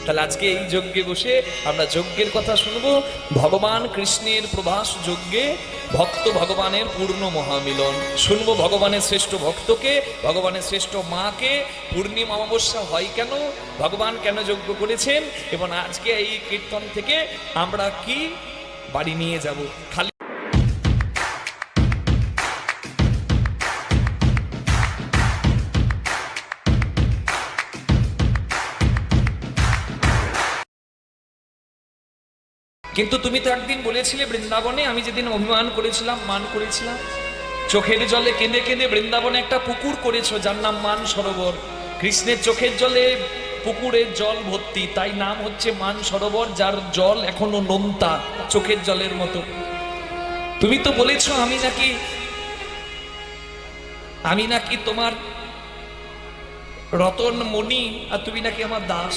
তাহলে আজকে এই যজ্ঞে বসে আমরা যজ্ঞের কথা শুনবো। ভগবান কৃষ্ণের প্রভাস যজ্ঞে ভক্ত ভগবানের পূর্ণ মহামিলন শুনবো। ভগবানের শ্রেষ্ঠ ভক্তকে, ভগবানের শ্রেষ্ঠ মাকে পূর্ণিমা অমাবস্যা হয় কেন, ভগবান কেন যজ্ঞ করেছেন, এবং আজকে এই কীর্তন থেকে আমরা কি বাড়ি নিয়ে যাব। খালি কিন্তু তুমি তো একদিন বলেছিলে বৃন্দাবনে, আমি যেদিন অভিমান করেছিলাম, মান করেছিলাম, চোখের জলে কেঁদে কেঁদে বৃন্দাবনে একটা পুকুর করেছো যার নাম মান সরোবর। কৃষ্ণের চোখের জলে পুকুরের জল ভর্তি, তাই নাম হচ্ছে মান সরোবর, যার জল এখনো নোনতা চোখের জলের মতো। তুমি তো বলেছো আমি নাকি তোমার রতন মণি, আর তুমি নাকি আমার দাস।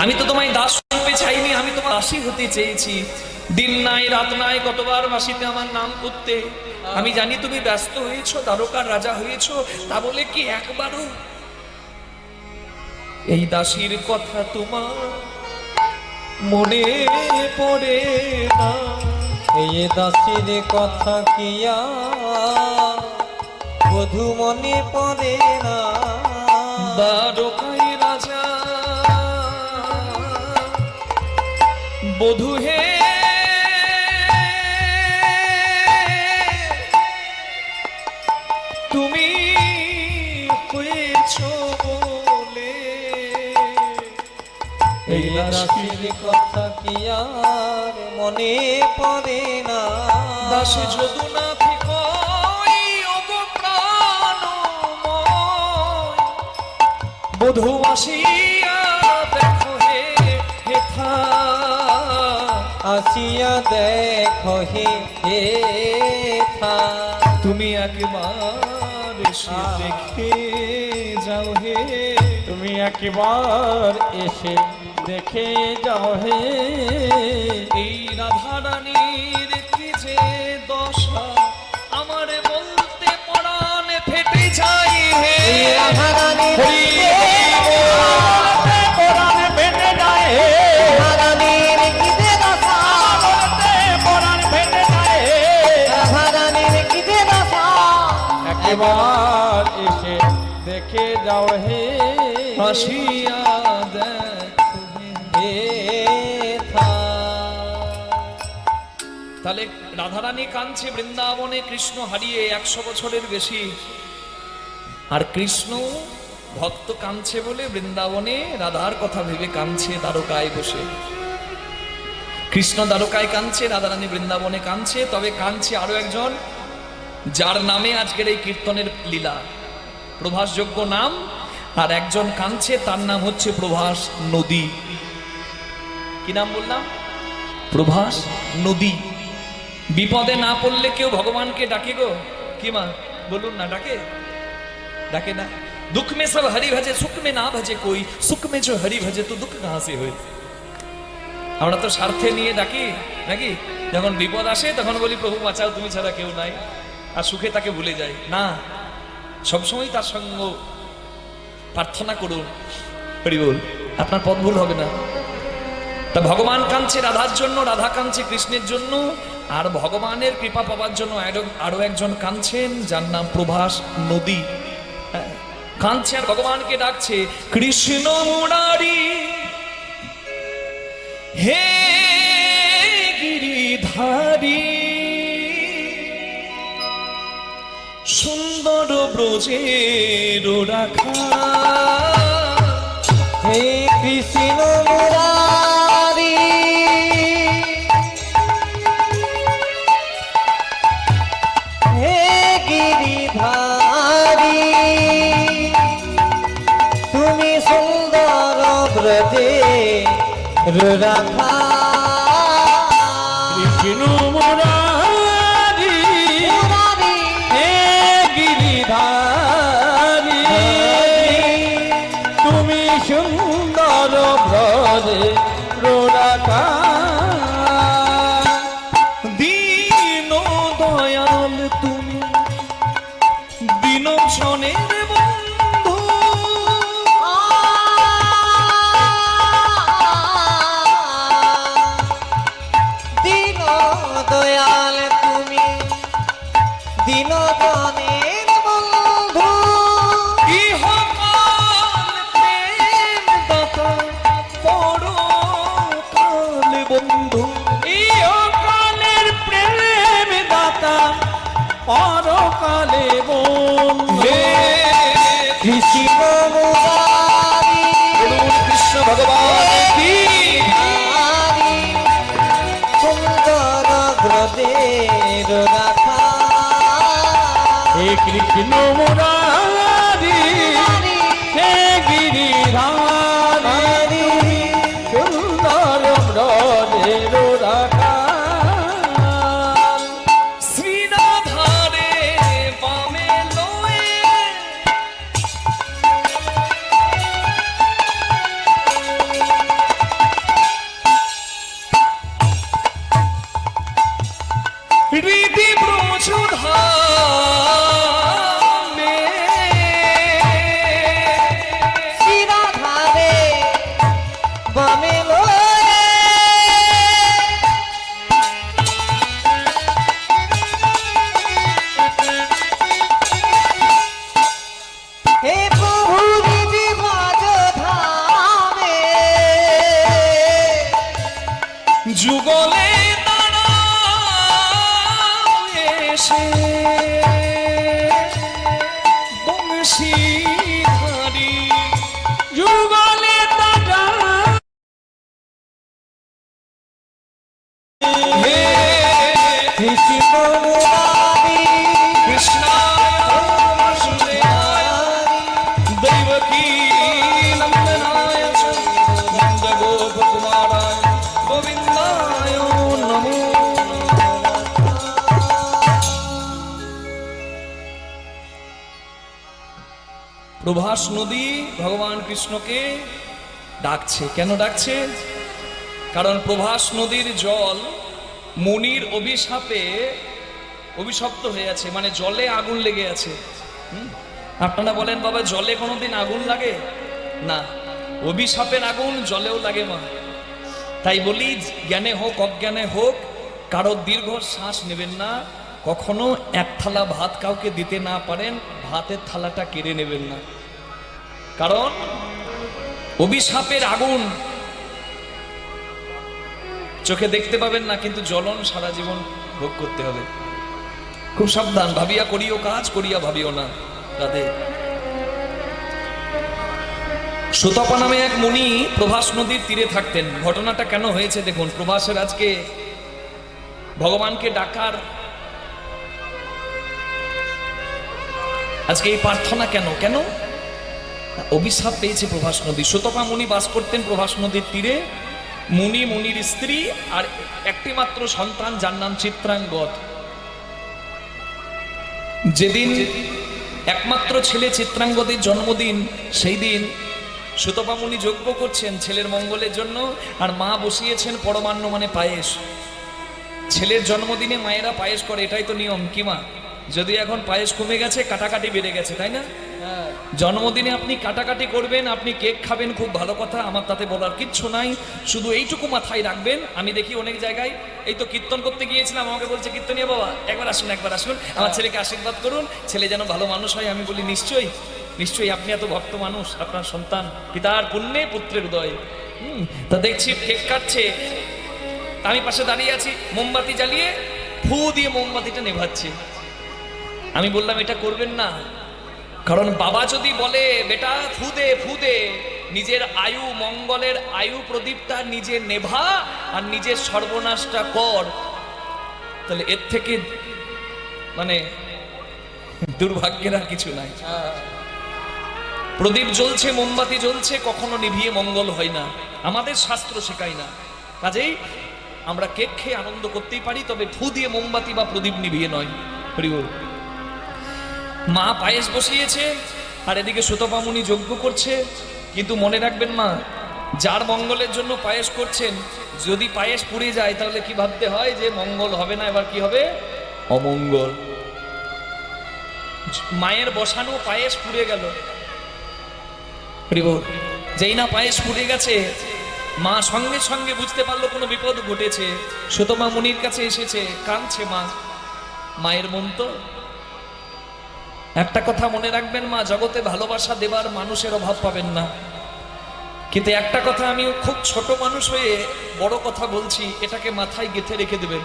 আমি তো তোমায় দাস রূপে চাইনি, আমি তোমার দাসী হতে চেয়েছি। দিন নাই রাত নাই কতবার মাসিতে আমার নাম করতে। আমি জানি তুমি ব্যস্ত হয়েছো, দ্বারকার রাজা হয়েছো, তা বলে কি একবারও এই দাসীর কথা তোমার মনে পড়ে না? এই দাসীর কথা কি বধু মনে পড়ে না? দ্বারকায় রাজা বধূ হে, তুমি হয়েছো বলে এই দাসীর কথা কি আর মনে পড়ে না? দাসী যদু না থেকই ওগো প্রাণময়, বধূ আসিয়া দেখো হে হেথা, আসিয়া দেখো হে হেথা। তুমি একবার এসে দেখে যাও হে, তুমি একবার এসে দেখে যাও হে। এই রাধা রানীর কি যে দশা, আমার বলতে পরাণ ফেটে যায় হে। রাধা রানীর হরি পরাণ ফেটে যায় হে। রাধা রানীর কি যে দশা, বলতে পরাণ ফেটে যায় হে। রাধা রানীর কি যে দশা, একবার এসে দেখে যাও হে। হাসিয়া দেখো হে। তাহলে রাধারানী কাঁদছে বৃন্দাবনে কৃষ্ণ হারিয়ে 100 বছরের বেশি, আর কৃষ্ণ ভক্ত কাঁদছে বলে বৃন্দাবনে রাধার কথা ভেবে কাঁদছে দ্বারকায় বসে। কৃষ্ণ দ্বারকায় কাঁদছে, রাধারানী বৃন্দাবনে কাঁদছে। তবে কাঁদছে আরো একজন, যার নামে আজকের এই কীর্তনের লীলা, প্রভাসযোগ্য নাম। আর একজন কাঁদছে, তার নাম হচ্ছে প্রভাস নদী। কি নাম বললাম? প্রভাস নদী। বিপদে না পড়লে কেউ ভগবানকে ডাকে গো? কি মা বলুন না, ডাকে? ডাকে না? দুঃখ মে সব হরি ভজে, সুখ মে না ভজে কই, সুখ মে जो হরি ভজে তো দুঃখ কাহাं से হয়। আমরা তো স্বার্থে নিয়ে ডাকি নাকি? যখন বিপদ আসে তখন বলি প্রভু বাঁচাও, তুমি ছাড়া কেউ নাই, আর সুখে তাকে ভুলে যাই না। সবসময় তার সঙ্গ প্রার্থনা করুন, হরি বল, আপনার পথ ভুল হবে না। তা ভগবান কাঁদছে রাধার জন্য, রাধা কাঁদছে কৃষ্ণের জন্য, আর ভগবানের কৃপা পাওয়ার জন্য আরো একজন কাঁদছেন, যার নাম প্রভাস নদী। কাঁদছে আর ভগবানকে ডাকছে, কৃষ্ণ মুরারি হে গিরিধারী, সুন্দর ব্রজের রাখা, হে কৃষ্ণ মুরারি, হে গিরিধারী, তুমি সুন্দর ব্রজে রাখা। কৃষ্ণ মুরারি হে গিরিধারী, তুমি সুন্দর ব্রজে রাখা। দীন দয়াল তুমি বিনোচনের বন্ধু, পরকালে বন্ধু হে কৃষ্ণ মুরারি বলুন কৃষ্ণ ভগবান কি সুন্দর গ্রদের রাখা হে কৃষ্ণ মুরারি হে গিরিধারী সুন্দর গ্রদের রাখা শ্রীনাধারে বামে লয়ে হৃদি প্রচুধামে শিরাধারে বামে লয়ে হে প্রভু দিদি বাজ ধামে যুগলে তারা এসে বংশীধারী যুগলে তারা হে কৃষ্ণ মুরারি কৃষ্ণায় বাসুদেবায় দেবকী নন্দনায় চ নন্দ গোপকুমারায় গোবিন্দায় নমো প্রভাস নদী ভগবান কৃষ্ণকে ডাকছে। কেন ডাকছে? কারণ প্রভাস নদীর জল মুনির অভিশাপে অভিশপ্ত হয়ে আছে, মানে জলে আগুন লেগে আছে। আপনারা বলেন বাবা জলে কোনোদিন আগুন লাগে না, অভিশাপের আগুন জলেও লাগে মা। তাই বলি জ্ঞানে হোক অজ্ঞানে হোক কারো দীর্ঘ শ্বাস নেবেন না, কখনো এক থালা ভাত কাউকে দিতে না পারেন ভাতের থালাটা কেড়ে নেবেন না, কারণ অভিশাপের আগুন চোখে দেখতে পাবেন না কিন্তু জ্বলন সারা জীবন ভোগ করতে হবে। খুব সাবধান, ভাবিয়া করিও কাজ করিয়া ভাবিও না। রাধে। সুতপা নামে এক মুনি প্রভাস নদীর তীরে থাকতেন। ঘটনাটা কেন হয়েছে দেখুন। প্রভাসের আজকে ভগবানকে ডাকার আজকে এই প্রার্থনা কেন কেন অভিশাপ পেয়েছে প্রভাস নদী। সুতপা মুনি বাস করতেন প্রভাস নদীর তীরে। মুনি, মুনির স্ত্রী আর একটি মাত্র সন্তান যার নাম চিত্রাঙ্গদ। যেদিন একমাত্র ছেলে চিত্রাঙ্গদের জন্মদিন, সেই দিন সুতপা মুনি যজ্ঞ করছেন ছেলের মঙ্গলের জন্য, আর মা বসিয়েছেন পরমান্ন মানে পায়েস। ছেলের জন্মদিনে মায়েরা পায়েস করে, এটাই তো নিয়ম কি মা? যদি এখন পায়েস কমে গেছে, কাটাকাটি বেড়ে গেছে, তাই না? জন্মদিনে আপনি কাটাকাটি করবেন, আপনি কেক খাবেন, খুব ভালো কথা, আমার তাতে বলার কিচ্ছু নাই। শুধু এইটুকু মাথায় রাখবেন, আমি দেখি অনেক জায়গায় এই তো কীর্তন করতে গিয়েছিলাম, আমাকে বলছে কীর্তনিয়া বাবা একবার আসুন আমার ছেলেকে আশীর্বাদ করুন, ছেলে যেন ভালো মানুষ হয়। আমি বলি নিশ্চয়ই নিশ্চয়ই, আপনি এত ভক্ত মানুষ, আপনার সন্তান পিতার পুণ্যে পুত্রের উদয়। তা দেখছি কেক কাটছে, আমি পাশে দাঁড়িয়ে আছি, মোমবাতি জ্বালিয়ে ফু দিয়ে মোমবাতিটা নেভাচ্ছে। আমি বললাম এটা করবেন না, কারণ বাবা যদি বলে বেটা ফু দে, নিজের আয়ু মঙ্গলের আয়ু প্রদীপটা নিজে নেভা আর নিজের সর্বনাশটা কর, তাহলে এর থেকে মানে দুর্ভাগ্যের আর কিছু নাই। প্রদীপ জ্বলছে, মোমবাতি জ্বলছে, কখনো নিভিয়ে মঙ্গল হয় না, আমাদের শাস্ত্র শেখায় না। কাজেই আমরা কেক খেয়ে আনন্দ করতেই পারি, তবে ফু দিয়ে মোমবাতি বা প্রদীপ নিভিয়ে নয়। হরি বল। মা পায়েস বসিয়েছে আর এদিকে সুতপা মুনি যজ্ঞ করছে। কিন্তু মনে রাখবেন মা, যার মঙ্গলের জন্য পায়েস করছেন, যদি পায়েস পুড়ে যায় তাহলে কি ভাবতে হয় যে মঙ্গল হবে না, এবার কি হবে? অমঙ্গল। মায়ের বসানো পায়েস পুড়ে গেল, যেই না পায়েস পুড়ে গেছে, মা সঙ্গে সঙ্গে বুঝতে পারলো কোনো বিপদ ঘটেছে। সুতপা মুনির কাছে এসেছে, কাঁদছে মা। মায়ের মন তো একটা কথা মনে রাখবেন মা, জগতে ভালোবাসা দেবার মানুষের অভাব পাবেন না, কিন্তু একটা কথা আমি খুব ছোট মানুষ হয়ে বড় কথা বলছি, এটাকে মাথায় গেঁথে রেখে দেবেন।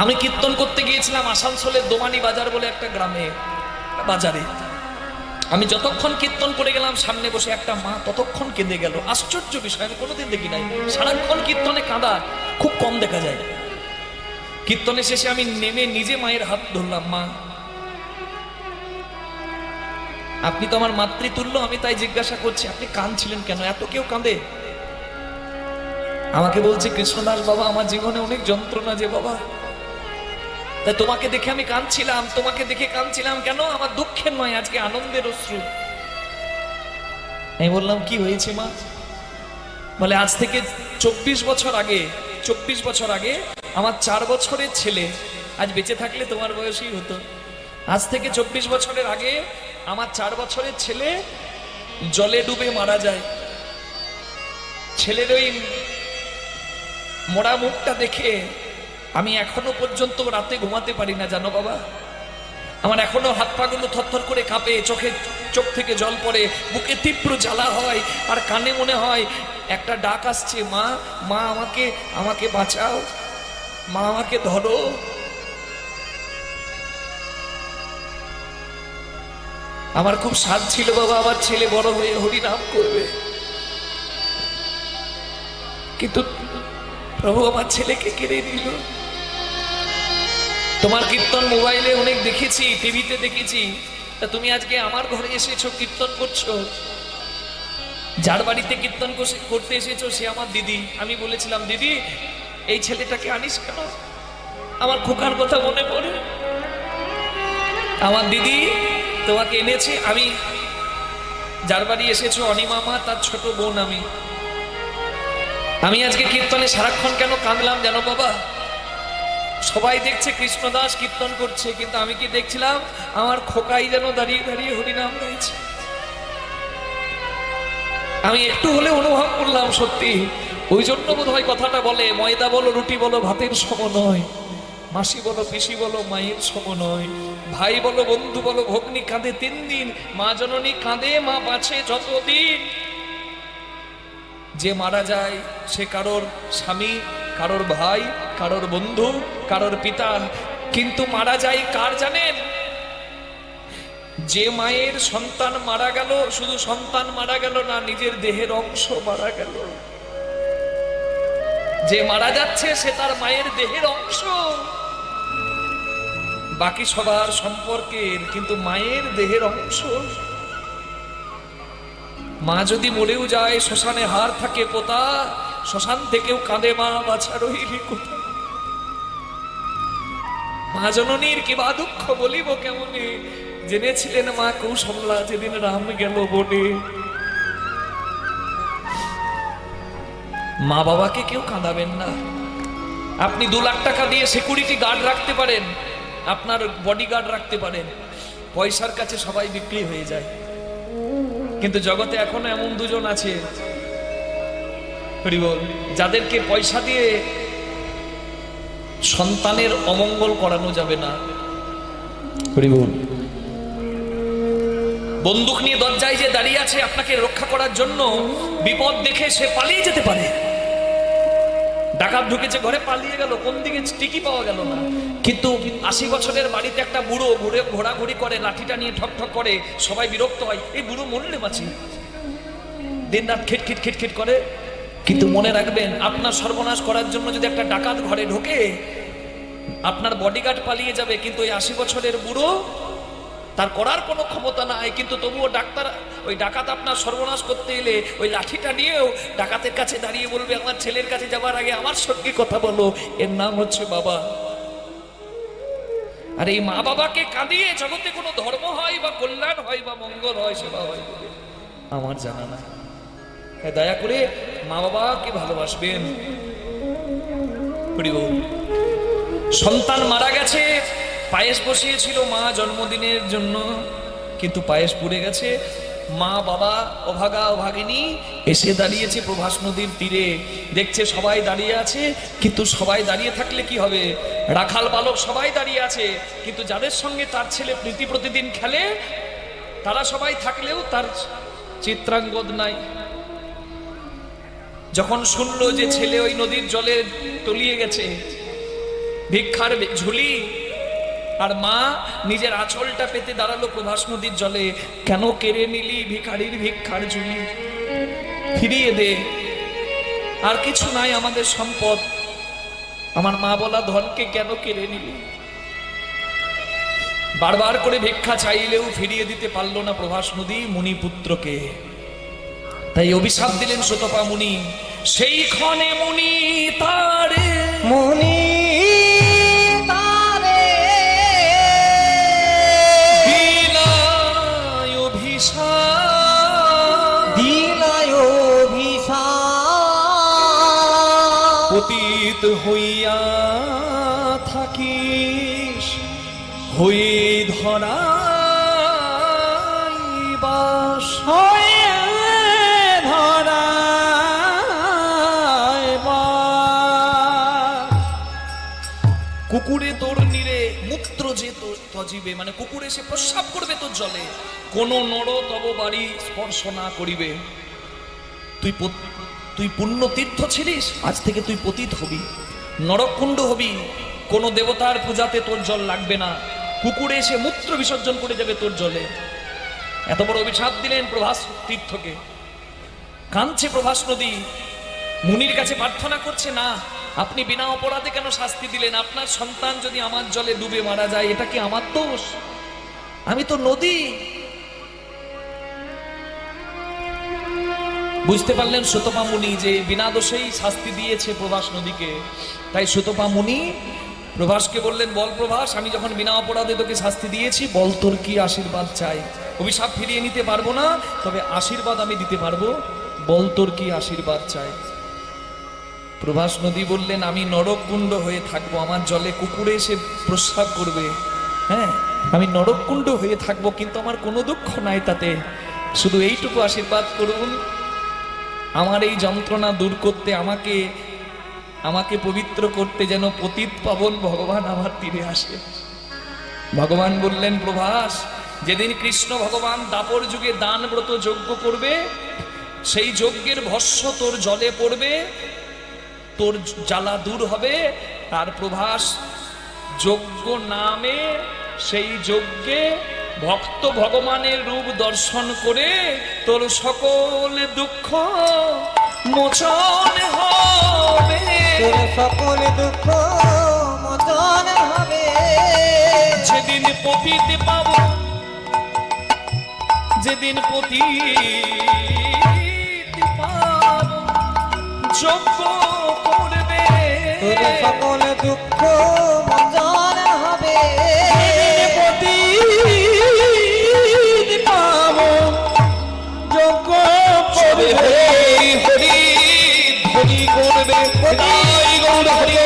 আমি কীর্তন করতে গিয়েছিলাম আসানসোলের দোমানি বাজার বলে একটা গ্রামে, বাজারে। আমি যতক্ষণ কীর্তন করে গেলাম, সামনে বসে একটা মা ততক্ষণ কেঁদে গেল। আশ্চর্য বিষয়, আমি কোনোদিন দেখি নাই। সারাক্ষণ কীর্তনে কাঁদা খুব কম দেখা যায়। কীর্তনের শেষে আমি নেমে নিজে মায়ের হাত ধরলাম, মা আপনি তো আমার মাতৃতুল্য, আমি তাই জিজ্ঞাসা করছি আপনি কাঁদছিলেন কেন, এত কেউ কাঁদে? আমাকে বলছে, কৃষ্ণদাস বাবা, আমার জীবনে অনেক যন্ত্রণা যে বাবা, তাই তোমাকে দেখে আমি কাঁদছিলাম। তোমাকে দেখে কাঁদছিলাম কেন? আমার দুঃখের নয়, আজকে আনন্দের অশ্রু। আমি বললাম, কি হয়েছে মা? বলে, আজ থেকে 24 বছর আগে আমার 4 বছরের ছেলে, আজ বেঁচে থাকলে তোমার বয়সই হতো। আজ থেকে 24 বছরের আগে আমার 4 বছরের ছেলে জলে ডুবে মারা যায়। ছেলের ওই মরা মুখটা দেখে আমি এখনো পর্যন্ত রাতে ঘুমাতে পারি না, জানো বাবা। আমার এখনো হাত পাগুলো থরথর করে কাঁপে, চোখ থেকে জল পড়ে, বুকে তীব্র জ্বালা হয়, আর কানে মনে হয় একটা ডাক আসছে, মা মা আমাকে বাঁচাও, মা আমাকে ধরো। আমার খুব সাধ ছিল বাবা, আমার ছেলে বড় হয়ে হরিনাম করবে, কিন্তু প্রভু আমার ছেলেকে কেড়ে নিল। তোমার কীর্তন মোবাইলে অনেক দেখেছি, টিভিতে দেখেছি, তা তুমি আজকে আমার ঘরে এসেছো, কীর্তন করছো। যার বাড়িতে কীর্তন করতে এসেছো সে আমার দিদি। আমি বলেছিলাম, দিদি এই ছেলেটাকে আনিস কেন? আমার খোকার কথা মনে পড়ে। আমার দিদি তোমাকে এনেছে। আমি যার বাড়ি এসেছো অনিমামা, তার ছোট বোন আমি আজকে কীর্তনে সারাক্ষণ কেন কাঁদলাম জানো বাবা? সবাই দেখছে কৃষ্ণদাস কীর্তন করছে, কিন্তু আমি কি দেখছিলাম? আমার খোকাই যেন দাঁড়িয়ে দাঁড়িয়ে হরিনাম গাইছে। আমি একটু হলে অনুভব করলাম, সত্যি ওই জন্য বোধহয় কথাটা বলে, ময়দা বলো রুটি বলো ভাতের সম নয়, মাসি বলো পিসি বলো মায়ের সম নয়, ভাই বলো বন্ধু বলো ভগ্নী কাঁদে 3 দিন, মা জননী কাঁদে মা বাঁচে যতদিন। যে মারা যায় সে কারোর স্বামী, কারোর ভাই, কারোর বন্ধু, কারোর পিতা, কিন্তু মারা যায় কার জানেন? যে মায়ের সন্তান মারা গেল, শুধু সন্তান মারা গেল না, নিজের দেহের অংশ মারা গেল। যে মারা যাচ্ছে সে তার মায়ের দেহের অংশ, বাকি সবার সম্পর্কের, কিন্তু মায়ের দেহের অংশ। মা যদি মরেও যায়, শ্মশানে হাড় থাকে পোতা, শ্মশান থেকেও কাঁদে মা বাছা রহিলি কোথা। মা জননীর কি বা দুঃখ বলিব কেমনে, জেনেছিলেন মা কৌশল্যা যেদিন রাম গেল বনে। মা বাবাকে কেউ কাঁদাবেন না। আপনি 2 লাখ টাকা দিয়ে সিকিউরিটি গার্ড রাখতে পারেন, আপনার বডিগার্ড রাখতে পারেন, পয়সার কাছে সবাই বিক্রি হয়ে যায়। কিন্তু জগতে এখনো এমন 2 জন আছে যাদেরকে পয়সা দিয়ে সন্তানের অমঙ্গল করানো যাবে না। বন্দুক নিয়ে দরজায় যে দাঁড়িয়ে আছে আপনাকে রক্ষা করার জন্য, বিপদ দেখে সে পালিয়ে যেতে পারে। ডাকাত ঢুকেছে ঘরে, পালিয়ে গেল, কোন দিকে টিকি পাওয়া গেল না। কিন্তু 80 বছরের বাড়িতে একটা বুড়ো ঘোরাঘুরি করে, লাঠিটা নিয়ে ঠক ঠক করে, সবাই বিরক্ত হয়, এই বুড়ো মরলে বাঁচি, দিন রাত খিটখিট খিটখিট করে। কিন্তু মনে রাখবেন, আপনার সর্বনাশ করার জন্য যদি একটা ডাকাত ঘরে ঢোকে, আপনার বডিগার্ড পালিয়ে যাবে, কিন্তু ওই 80 বছরের বুড়ো, তার করার কোনো ক্ষমতা নাই, কিন্তু তবুও ওই ডাকাত আপনার সর্বনাশ করতে এলে ওই লাঠিটা নিয়েও ডাকাতের কাছে দাঁড়িয়ে বলবে, আমার ছেলের কাছে যাবার আগে আমার সঙ্গে কথা বলো, এর নাম হচ্ছে বাবা। আর এই মা বাবাকে কাঁদিয়ে জগতে কোনো ধর্ম হয় বা কল্যাণ হয় বা মঙ্গল হয়, সেবা হয় বলে আমার জানা না। দয়া করে মা বাবাকে ভালোবাসবেন। সন্তান মারা গেছে, পায়েস বসিয়েছিল মা জন্মদিনের জন্য, কিন্তু পায়েস পুড়ে গেছে। মা বাবা অভাগা অভাগিনী এসে দাঁড়িয়েছে প্রভাস নদীর তীরে, দেখছে সবাই দাঁড়িয়ে আছে, কিন্তু সবাই দাঁড়িয়ে থাকলে কি হবে? রাখাল বালক সবাই দাঁড়িয়ে আছে, কিন্তু যাদের সঙ্গে তার ছেলে প্রীতি প্রতিদিন খেলে, তারা সবাই থাকলেও তার চিত্রাঙ্গদ নাই। যখন শুনলো যে ছেলে ওই নদীর জলে তলিয়ে গেছে, ভিক্ষার ঝুলি, আর মা নিজের আঁচলটা পেতে দাঁড়ালো প্রভাস নদীর জলে। কেন কেড়ে নিলি ভিখারির ভিক্ষার ঝুলি, ফিরিয়ে দে, আর কিছু নাই আমাদের সম্পদ, আমার মা বলা ধনকে কেন কেড়ে নিলি? বারবার করে ভিক্ষা চাইলেও ফিরিয়ে দিতে পারল না প্রভাস নদী মুনিপুত্রকে। তাই অভিশাপ দিলেন সুতপা মুনি। সেই ক্ষণে মুনি তারে মুনি তারে দিলায় অভিশাপ, দিলায় অভিশাপ। পতিত হইয়া থাকিস, হয়ে ধরাই বাস। হয়ে ধরায় বাস। কুকুরে তোর নিরে মূত্র যে তোর তজিবে, মানে কুকুরে সে প্রস্রাব করবে তোর জলে, কোন নর তব বাড়ি স্পর্শ না করিবে। তুই পুণ্য তীর্থ ছিলিস, আজ থেকে তুই পতিত হবি, নরকুণ্ড হবি, কোন দেবতার পূজাতে তোর জল লাগবে না, কুকুরে এসে মূত্র বিসর্জন করে যাবে তোর জলে। এত বড় অভিশাপ দিলেন প্রভাস তীর্থকে। কাঁদছে প্রভাস নদী, মুনির কাছে প্রার্থনা করছে, না আপনি বিনা অপরাধে কেন শাস্তি দিলেন? আপনার সন্তান যদি আমার জলে ডুবে মারা যায়, এটা কি আমার দোষ? আমি তো নদী। বুঝতে পারলেন সুতপা মুনি যে বিনা দোষেই শাস্তি দিয়েছে প্রভাস নদীকে। তাই সুতপা মুনি প্রভাসকে বললেন, বল প্রভাস, আমি যখন বিনা অপরাধে তোকে শাস্তি দিয়েছি, বল তোর কি আশীর্বাদ চাই? অভিশাপ ফিরিয়ে নিতে পারবো না, তবে আশীর্বাদ আমি দিতে পারবো, বল তোর কি আশীর্বাদ চাই? প্রভাস নদী বললেন, আমি নরককুণ্ড হয়ে থাকবো, আমার জলে কুকুরে এসে প্রস্রাব করবে, হ্যাঁ আমি নরককুণ্ড হয়ে থাকবো, কিন্তু আমার কোনো দুঃখ নাই তাতে, শুধু এইটুকু আশীর্বাদ করুন, আমার এই যন্ত্রণা দূর করতে, আমাকে পবিত্র করতে, যেন পতিত পাবন ভগবান আমার তীরে আসে। ভগবান বললেন, প্রভাস, যেদিন কৃষ্ণ ভগবান দাপর যুগে দান ব্রত যজ্ঞ করবে, সেই যজ্ঞের ভস্য তোর জলে পড়বে, তোর জ্বালা দূর হবে। আর প্রভাস যজ্ঞ নামে সেই যজ্ঞে ভক্ত ভগবানের রূপ দর্শন করে তোর সকল দুঃখ মোচন হবে, তোর সকল দুঃখ মোচন হবে। যেদিন পতিত পাবো, যেদিন পতিত পাবো যজ্ঞ করবে, তোর সকল দুঃখ মোচন হবে। পতিত পাবো যজ্ঞ করবে, হরি হরি করবে, হরি গৌর হরি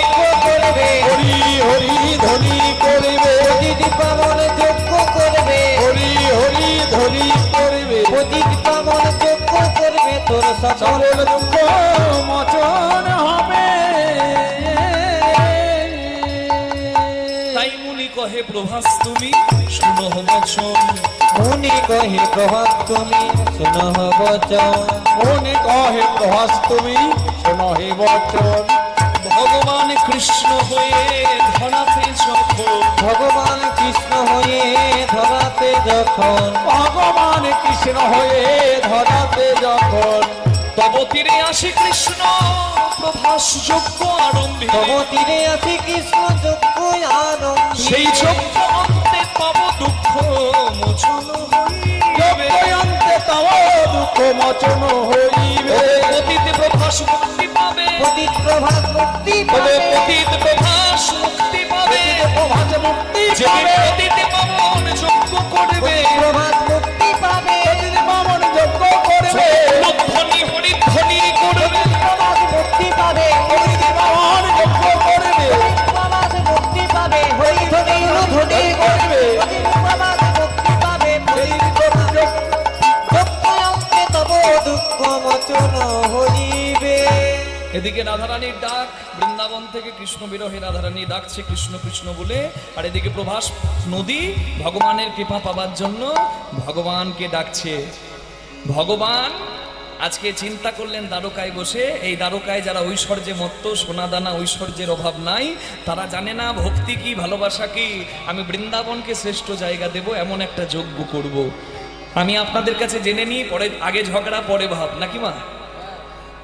করবে, হরি হরি ধ্বনি করবে, পতিত পাবন যজ্ঞ করবে, হরি হরি ধ্বনি করবে, পতিত পাবন যজ্ঞ করবে, তোর সকল দুঃখ মোচন হবে। তাই মুনি কহে, প্রভাস তুমি শুনো বচন, মুনি কহে প্রভাস তুমি শুনহ বচন, মুনি কহে প্রভাস তুমি শোনো হে বচন। ভগবান কৃষ্ণ হয়ে ধরাতে যখন, ভগবান কৃষ্ণ হয়ে ধরাতে যখন, ভগবান কৃষ্ণ হয়ে ধরাতে যখন, তব তীরে আসি কৃষ্ণ প্রভাস যজ্ঞ আরম্ভে, তব তীরে আসি কৃষ্ণ যজ্ঞ আরম্ভে, সেই যজ্ঞ অন্তে তব দুঃখ মোচন হইবে, অন্তে তব দুঃখ মোচন হইবে। পতিত প্রভাস মুক্তি পাবে, পতিত প্রভাস মুক্তি তবে পাবে, পতিত প্রভাস মুক্তি পাবে, প্রভাস মুক্তি পাবে, পতিত পাবন যজ্ঞ করবে, প্রভাস মুক্তি পাবে, পতিত পাবন যজ্ঞ করবে, ধ্বনি হরি ধ্বনি করবে, প্রভাস মুক্তি পাবে, পতিত পাবন যজ্ঞ করবে, প্রভাস মুক্তি পাবে, হরি ধ্বনি ধ্বনি করবে, প্রভাস মুক্তি পাবে, যজ্ঞ তব দুঃখ মোচন হইবে। এদিকে রাধারানীর ডাক, বৃন্দাবন থেকে কৃষ্ণ বিরহে রাধারানী ডাকছে কৃষ্ণ কৃষ্ণ বলে, আর এদিকে প্রভাস নদী ভগবানের কৃপা পাবার জন্য ভগবানকে ডাকছে। ভগবান আজকে চিন্তা করলেন দ্বারকায় বসে, এই দ্বারকায় যারা ঐশ্বর্যে মত্ত, সোনাদানা ঐশ্বর্যের অভাব নাই, তারা জানে না ভক্তি কি, ভালোবাসা কি। আমি বৃন্দাবনকে শ্রেষ্ঠ জায়গা দেব, এমন একটা যজ্ঞ করব। আমি আপনাদের কাছে জেনে নিই, পরে আগে ঝগড়া পরে ভাব, নাকি মা?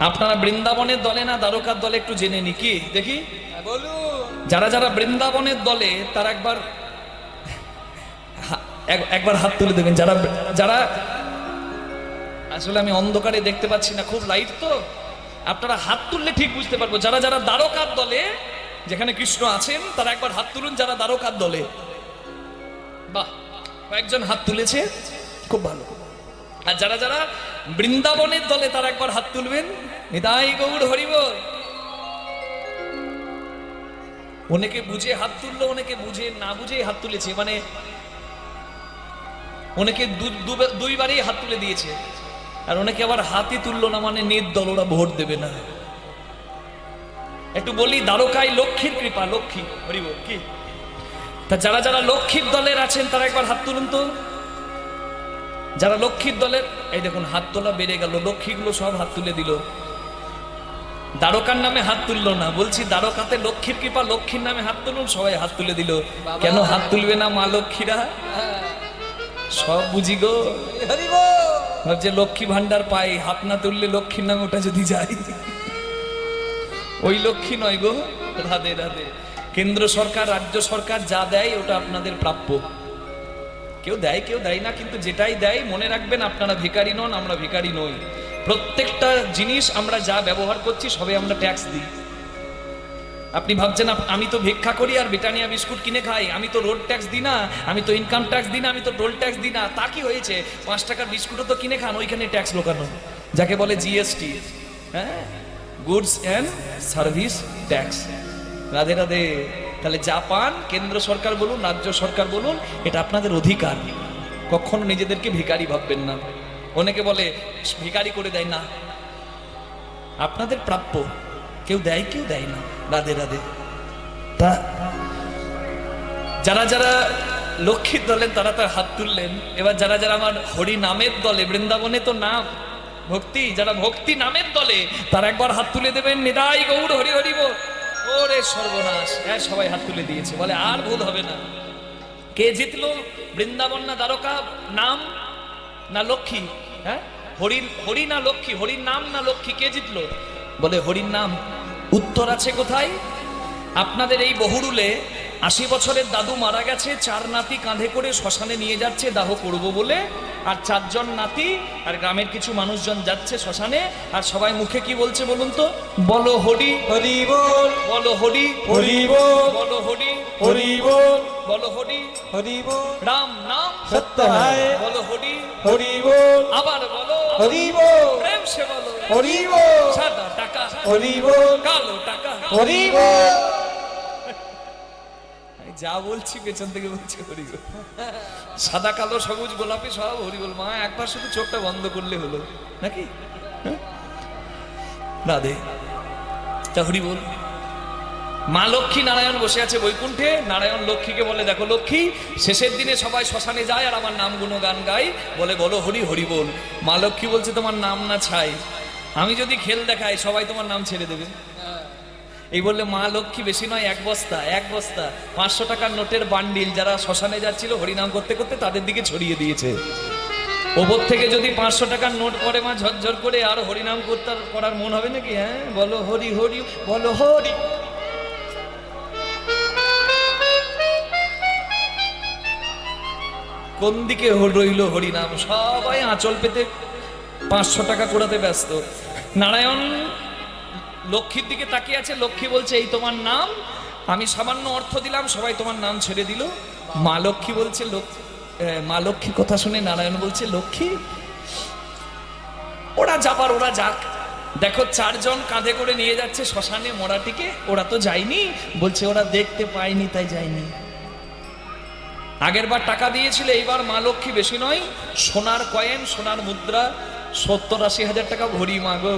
আপনারা বৃন্দাবনের দলে না দ্বারকার দলে, একটু জেনে নি কি দেখি। যারা যারা বৃন্দাবনের দলে তারা একবার হাত তুলে দেবেন। যারা যারা আসলে আমি অন্ধকারে দেখতে পাচ্ছি না, খুব লাইট তো, আপনারা হাত তুললে ঠিক বুঝতে পারবো। যারা যারা দ্বারকার দলে, যেখানে কৃষ্ণ আছেন, তারা একবার হাত তুলুন। যারা দ্বারকার দলে, বাহ, কয়েকজন হাত তুলেছে, খুব ভালো। আর যারা যারা বৃন্দাবনের দলে, তারা একবার হাত তুলবেন। নিতাই গৌর হরিবল। অনেকে বুঝে হাত তুললো, অনেকে বুঝে না বুঝে হাত তুলেছে, মানে অনেকে দুইবারই হাত তুলে দিয়েছে, আর অনেকে আবার হাতই তুললো না, মানে নির্দল, ওরা ভোট দেবে না। একটু বলি, দ্বারকায় লক্ষ্মীর কৃপা, লক্ষ্মী হরিবল কি। তা যারা যারা লক্ষ্মীর দলের আছেন, তারা একবার হাত তুলুন তো। যারা লক্ষ্মীর দলের, এই দেখুন হাত তোলা বেড়ে গেল, লক্ষ্মীগুলো সব হাত তুলে দিল। দ্বারকার নামে হাত তুললো না, বলছি দ্বারকাতে লক্ষ্মীর কৃপা, লক্ষ্মীর নামে হাত তুলুন। সবাই হাত তুলে দিল। কেন হাত তুলবে না মা লক্ষ্মীরা? সব বুঝি গো, ভাবছে লক্ষ্মী ভান্ডার পাই, হাত না তুললে লক্ষ্মীর নামে ওটা যদি যায়, ওই লক্ষ্মী নয় গো। রাধে রাধে। কেন্দ্র সরকার, রাজ্য সরকার যা দেয় ওটা আপনাদের প্রাপ্য। কেউ দেয় কেউ দেয় না, কিন্তু যেটাই দেয় মনে রাখবেন, আপনারা ভিখারি নন, আমরা ভিখারি নই। প্রত্যেকটা জিনিস আমরা যা ব্যবহার করছি সবে আমরা ট্যাক্স দিই। আপনি ভাবছেন আমি তো ভিক্ষা করি আর ব্রিটানিয়া বিস্কুট কিনে খাই, আমি তো রোড ট্যাক্স দিই না, আমি তো ইনকাম ট্যাক্স দিই না, আমি তো টোল ট্যাক্স দিই না। তা কি হয়েছে? 5 টাকার বিস্কুটও তো কিনে খান, ওইখানে ট্যাক্স লোকানো, যাকে বলে জিএসটি, হ্যাঁ, goods and service tax. Radhe Radhe. তাহলে যা পান, কেন্দ্র সরকার বলুন, রাজ্য সরকার বলুন, এটা আপনাদের অধিকার। কখনো নিজেদেরকে ভিখারি ভাববেন না। অনেকে বলে ভিখারি করে দেয় না, আপনাদের প্রাপ্য। কেউ দেয় কেউ দেয় না। রাধে রাধে। তা যারা যারা লক্ষ্মীর দলেন, তারা তার হাত তুললেন। এবার যারা যারা আমার হরি নামের দলে, বৃন্দাবনে তো নাম ভক্তি, যারা ভক্তি নামের দলে, তারা একবার হাত তুলে দেবেন। নিতাই গৌর হরি হরি বল। ওরে সর্বনাশ, হ্যাঁ সবাই হাত তুলে দিয়েছে, বলে আর ভুল হবে না। কে জিতলো? বৃন্দাবন না দ্বারকা? নাম না লক্ষ্মী? হ্যাঁ, হরি না লক্ষ্মী? হরির নাম না লক্ষ্মী? কে জিতলো? বলে হরির নাম। উত্তর আছে কোথায়? আপনাদের এই বহুরুলে 80 বছরের দাদু মারা গেছে, 4 নাতি কাঁধে করে শ্মশানে নিয়ে যাচ্ছে দাহ করব বলে, আর 4 জন নাতি আর গ্রামের কিছু মানুষজন যাচ্ছে শ্মশানে, আর সবাই মুখে কি বলছে বলুন তো? বলো হরি হরি বল, বলো হরি হরি বল, বলো হরি হরি বল, বলো হরি হরি বল। রাম নাম সত্য হয়, বলো হরি হরি বল, আবার বলো হরি বল, প্রেম সে বলো হরি বল, সাদা টাকা হরি বল, কালো টাকা হরি বল। যা বলছি পেছন থেকে বলছে হরি বল। সাদা কালো সবুজ গোলাপি সব হরি বল। মা একবার শুধু চোখটা বন্ধ করলে হলো নাকি? রাধে। তা হরি বল। মা লক্ষ্মী নারায়ণ বসে আছে বৈকুণ্ঠে। নারায়ণ লক্ষ্মীকে বলে, দেখো লক্ষ্মী, শেষের দিনে সবাই শ্মশানে যায় আর আমার নাম গুণগান গাই, বলে বলো হরি হরি বল। মা লক্ষ্মী বলছে, তোমার নাম না ছাই, আমি যদি খেল দেখাই সবাই তোমার নাম ছেড়ে দেবে। এই বললে মা লক্ষ্মী বেশি নয়, 1 বস্তা 500 টাকার নোটের বান্ডিল যারা শ্মশানে যাচ্ছিল হরিনাম করতে করতে তাদের দিকে ছড়িয়ে দিয়েছে। ওপর থেকে যদি 500 টাকার নোট পড়ে মা ঝরঝর করে, আর হরিনাম করতে করার মন হবে নাকি? হ্যাঁ, বলো হরি হরি, বলো হরি। কোন দিকে রইল হরিনাম? সবাই আঁচল পেতে 500 টাকা কোড়াতে ব্যস্ত। নারায়ণ লক্ষ্মীর দিকে তাকিয়ে আছে। লক্ষ্মী বলছে, এই তোমার নাম। আমি সামান্য অর্থ দিলাম, সবাই তোমার নাম ছেড়ে দিল। মা লক্ষ্মী বলছে, মা লক্ষ্মীর কথা শুনে নারায়ণ বলছে, লক্ষ্মী ওরা যাবার ওরা যাক। দেখো 4 জন কাঁধে করে নিয়ে যাচ্ছে শ্মশানে মরাটিকে, ওরা তো যায়নি। বলছে ওরা দেখতে পায়নি তাই যায়নি। আগের বার টাকা দিয়েছিল, এইবার মা লক্ষ্মী বেশি নয়, সোনার কয়েন, সোনার মুদ্রা 70-80 হাজার টাকা ভরি মাগো।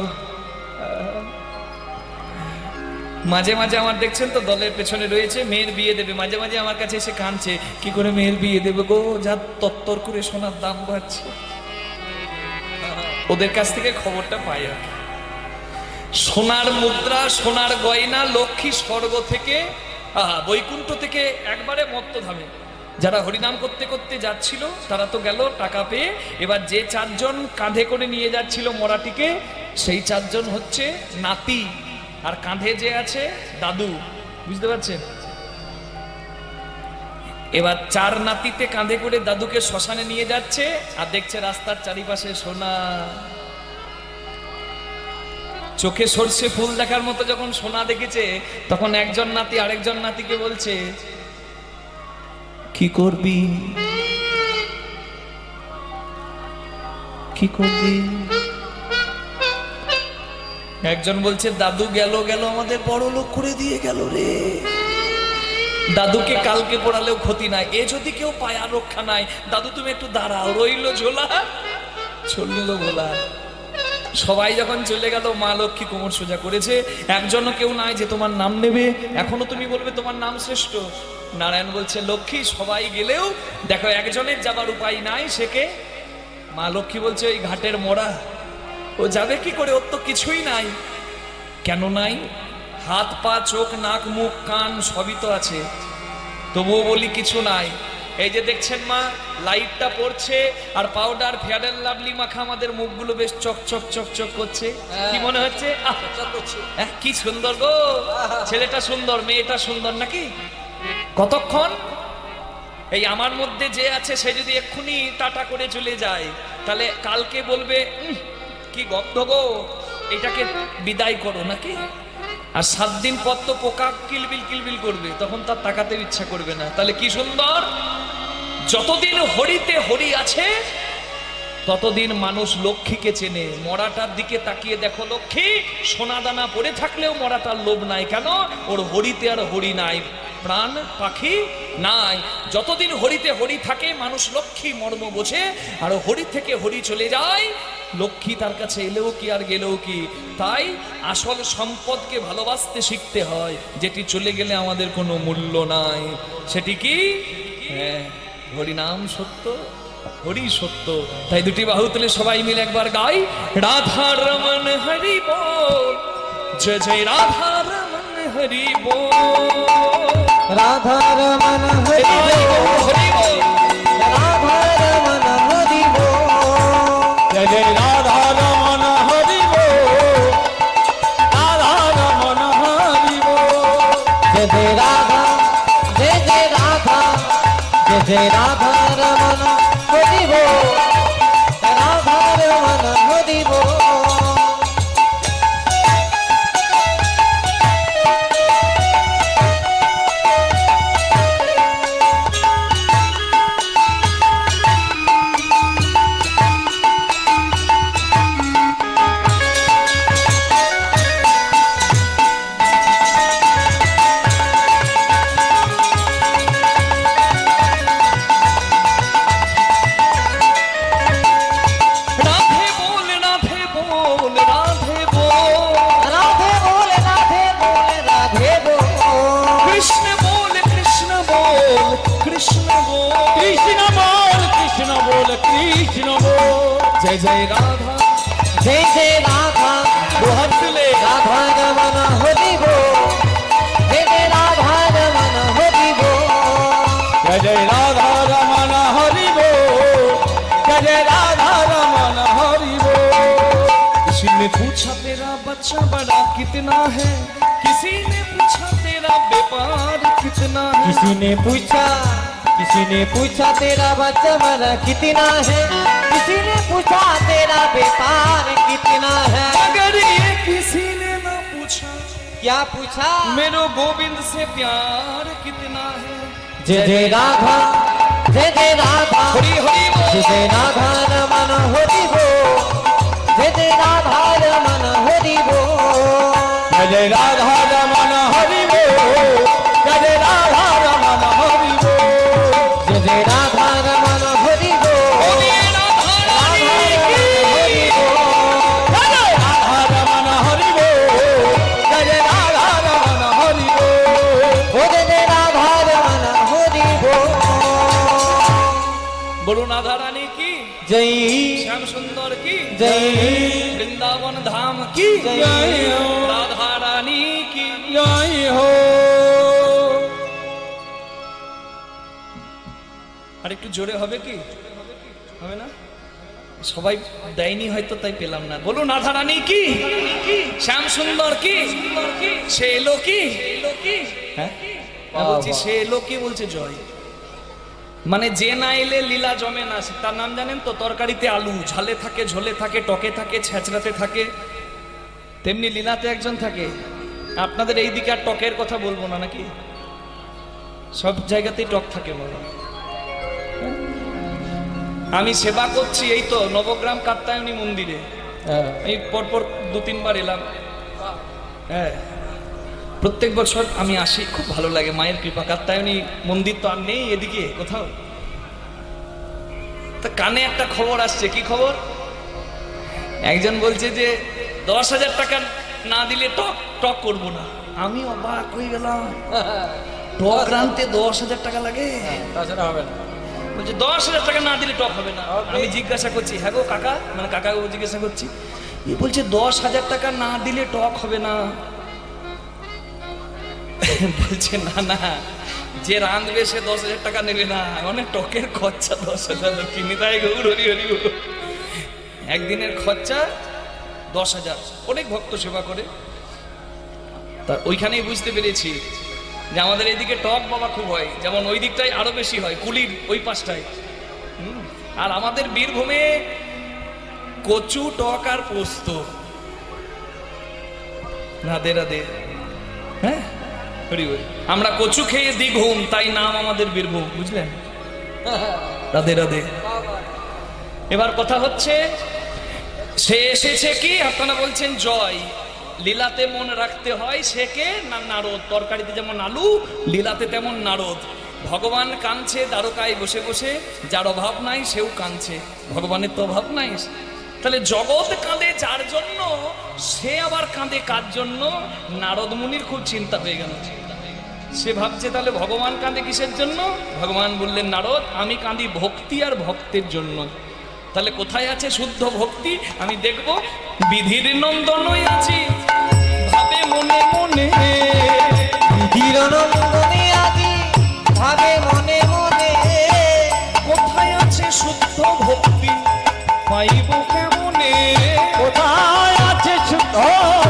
মাঝে মাঝে আমার দেখছেন তো দলের পেছনে রয়েছে, মেয়ের বিয়ে দেবে, মাঝে মাঝে আমার কাছে এসে কাঁদছে, কি করে মেয়ের বিয়ে দেবে গো, যা তত্তর করে সোনার দাম বাড়ছে। ওদের কাছ থেকে খবরটা পাই আর কি। সোনার মুদ্রা, সোনার গয়না লক্ষ্মী স্বর্গ থেকে বৈকুণ্ঠ থেকে একবারে মত্তধামে যারা হরিনাম করতে করতে যাচ্ছিল তারা তো গেল টাকা পেয়ে। এবার যে চারজন কাঁধে করে নিয়ে যাচ্ছিল মরাটিকে, সেই চারজন হচ্ছে নাতি, আর কাঁধে যে আছে দাদু। বুঝতে পারছেন? এবার চার নাতিতে কাঁধে করে দাদুকে শ্মশানে নিয়ে যাচ্ছে, আর দেখছে রাস্তার চারিপাশে সোনা। চোখে সর্ষে ফুল দেখার মতো যখন সোনা দেখেছে, তখন একজন নাতি আরেকজন নাতিকে বলছে, কি করবি, কি করবি? একজন বলছে, দাদু গেল গেল আমাদের বড় লোক করে দিয়ে গেল রে। দাদুকে কালকে পড়ালেও ক্ষতি নাই, এ যদি কেউ পায় আর রক্ষা নাই। দাদু তুমি একটু দাঁড়াও, রইল ঝোলা চলল ভোলা। সবাই যখন চলে গেল, মা লক্ষ্মী কোমর সোজা করেছে। একজনও কেউ নাই যে তোমার নাম নেবে, এখনো তুমি বলবে তোমার নাম শ্রেষ্ঠ। নারায়ণ বলছে, লক্ষ্মী সবাই গেলেও দেখো একজনের যাবার উপায় নাই, সে কে? মা লক্ষ্মী বলছে, ওই ঘাটের মোড়া, ও যাবে কি করে, ওর তো কিছুই নাই। কেন নাই? হাত পা চোখ নাক মুখ কান সবই তো আছে, তবুও বলি কিছু নাই। এই যে দেখছেন মা, লাইটটা পড়ছে আর পাউডার ফেয়ার এন্ড লাভলি মাখা আমাদের মুখগুলো বেশ চকচক চকচক করছে। কি মনে হচ্ছে? কি সুন্দর গো, ছেলেটা সুন্দর, মেয়েটা সুন্দর নাকি? কতক্ষণ এই আমার মধ্যে যে আছে সে যদি এক্ষুনি টাটা করে চলে যায়, তাহলে কালকে বলবে কি গন্ধ গো, এটাকে বিদায় করো নাকি? আর 7 দিন পর তো পোকা কিলবিল কিলবিল করবে, তখন তার তাকাতে ইচ্ছা করবে না। তাহলে কি সুন্দর, যতদিন হরিতে হরি আছে ততদিন মানুষ লক্ষ্মীকে চেনে। মরাটার দিকে তাকিয়ে দেখো, লক্ষ্মী সোনাদানা পড়ে থাকলেও মরাটার লোভ নাই। কেন? ওর হরিতে আর হরি নাই, প্রাণ পাখি নাই। যতদিন হরিতে হরি থাকে মানুষ লক্ষ্মী মর্ম বোঝে, আর হরি থেকে হরি চলে যায়, লক্ষ্মী তার কাছে এলেও কি আর গেলেও কি। তাই আসল সম্পদকে ভালোবাসতে শিখতে হয়, যেটি চলে গেলে আমাদের কোনো মূল্য নাই। সেটি কি? হ্যাঁ, হরিনাম সত্য, হরি সত্য। তাই দুটি বাহু তুলে সবাই মিলে একবার গাই, রাধা রমন হরি বল, জয় জয় রাধা রমন হরি বল, রাধা রমন হরি বল, হরি বল, রাধা রমন হরি বল, জয় জয় রাধা রমন হরি বল, রাধা রমন হরি বল, জয় জয় রাধা, জয় জয় রাধা, জয় জয় রাধা রমন হরি বল, রাধা রমন হরি বল। রাধে বল, রাধে বল, রাধে বল, রাধে বল, রাধে বল, রাধে বল, কৃষ্ণ বল, কৃষ্ণ বল, কৃষ্ণ বল, কৃষ্ণ বল, কৃষ্ণ বল, কৃষ্ণ বল, জয় জয় রাধা, জয় জয় রাধা, দুহাত তুলে রাধা রমন হরি বল, জয় জয় রাধা রমন হরি বল, জয় জয় রাধা রমন হরি বল, জয় জয় রাধা রমন হরি বল। किसी ने पूछा तेरा बच्चा बड़ा कितना है, किसी ने पूछा तेरा व्यापार कितना है, किसी ने पूछा तेरा बच्चा बड़ा कितना है, किसी ने पूछा तेरा व्यापार कितना है। अगर ये किसी ने ना पूछा क्या पूछा? मेरो गोविंद से प्यार कितना है। जय जय राधा, जय जय राधा, हरि हरि बोल, जय जय राधा रमन हरि बोल, जय जय राधा रमन हरि बोल, जय जय राधा रमन हरि बोल, जय जय राधा रमन हरि बोल, जय जय राधा रमन हरि बोल, बोलिए राधा रानी की। हरि बोल, जय जय राधा रमन हरि बोल, जय जय राधा रमन हरि बोल, ओ जय जय राधा रमन हरि बोल। बोलो राधा रानी की जय श्याम सुंदर सुंदर की जय वृंदावन धाम की जय हो राधा रानी की जय हो। আর একটু জোরে হবে কি? হবে না? সবাই দেয়নি হয়তো তাই পেলাম না। বলুন রাধা রানী কি, শ্যাম সুন্দর কি, সে এলো কি, হ্যাঁ বলছি সে এলো কি, বলছে জয়। মানে যে না এলে লীলা জমে না, তার নাম জানেন তো? তরকারিতে আলু ঝালে থাকে, ঝোলে থাকে, টকে থাকে, ছেঁচড়াতে থাকে, তেমনি লীলাতে একজন থাকে। আপনাদের এই দিকে আর টকের কথা বলবো না নাকি? সব জায়গাতেই টক থাকে বাবা। আমি সেবা করছি এই তো নবগ্রাম কাত্যায়নী মন্দিরে, এই পরপর 2-3 বার এলাম। হ্যাঁ, প্রত্যেক বছর আমি আসি, খুব ভালো লাগে, মায়ের কৃপা। কাত্যায়নী মন্দির তো আর নেই এদিকে কোথাও। তা কানে একটা খবর আসছে। কি খবর? একজন বলছে যে 10,000 টাকা না দিলে টক টক করবো না। আমি অবাক হয়ে গেলাম, টক রানতে 10,000 টাকা লাগে? তাছাড়া হবে না। বলছে 10,000 টাকা না দিলে টক হবে না। আমি জিজ্ঞাসা করছি, হ্যাঁ গো কাকা, মানে কাকাকে জিজ্ঞাসা করছি, ই বলছে 10,000 টাকা না দিলে টক হবে না। বলছে না না, যে রাঁধবে সে 10,000 টাকা নেবে না, অনেক টকের খরচা 10,000 কিনে তাই গৌর হরি হরি। একদিনের খরচা 10,000, অনেক ভক্ত সেবা করে। তা ওইখানেই বুঝতে পেরেছি যে আমাদের এইদিকে টক বাবা খুব হয়, যেমন ওই দিকটায় আরো বেশি হয়, কুলির ওই পাশটায়। আর আমাদের বীরভূমে কচু, টক আর পোস্ত। রাধে রাধে। হ্যাঁ হরি হরি। আমরা কচু খেয়ে দিই ঘুম, তাই নাম আমাদের বীরভূম, বুঝলেন? রাধে রাধে। এবার কথা হচ্ছে, সে এসেছে কি? আপনারা বলছেন জয়। লীলাতে মন রাখতে হয়, সে কে না? নারদ। তরকারিতে যেমন আলু, লীলাতে তেমন নারদ। ভগবান কাঁদছে দ্বারকায় বসে বসে, যার অভাব নাই সেও কাঁদছে। ভগবানের তো অভাব নাই। তাহলে জগৎ কাঁদে যার জন্য, সে আবার কাঁদে কার জন্য? নারদ মুনির খুব চিন্তা হয়ে গেল। সে ভাবছে তাহলে ভগবান কাঁদে কিসের জন্য? ভগবান বললেন, নারদ আমি কাঁদি ভক্তি আর ভক্তের জন্য। তাহলে কোথায় আছে শুদ্ধ ভক্তি? আমি দেখব। বিধির নন্দনই আছি ভাবে মনে মনে, বিধির নন্দনে আছি ভাবে মনে মনে, কোথায় আছে শুদ্ধ ভক্তি পাইব কেমনে? কোথায় আছে শুদ্ধ